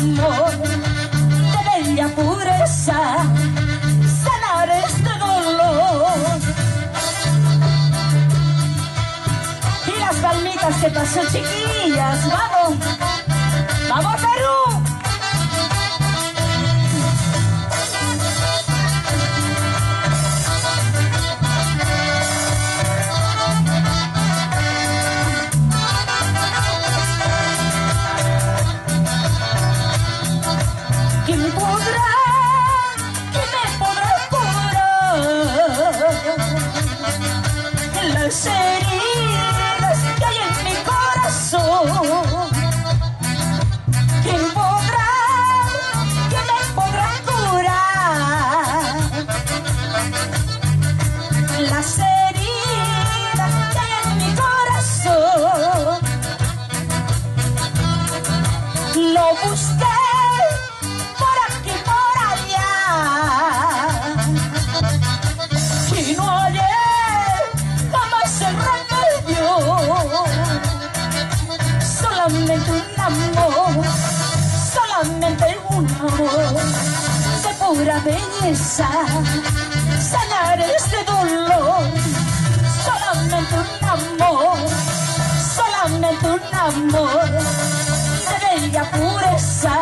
amor de bella pureza, sanar este dolor. Y las palmitas que pasó, chiquillas, vamos, vamos Perú. ¿Quién me podrá curar las heridas que hay en mi corazón? ¿Quién me podrá curar las heridas que hay en mi corazón? Lo busqué y no hallé jamás el remedio. Solamente un amor de pura belleza, sanar este dolor. Solamente un amor de bella pureza.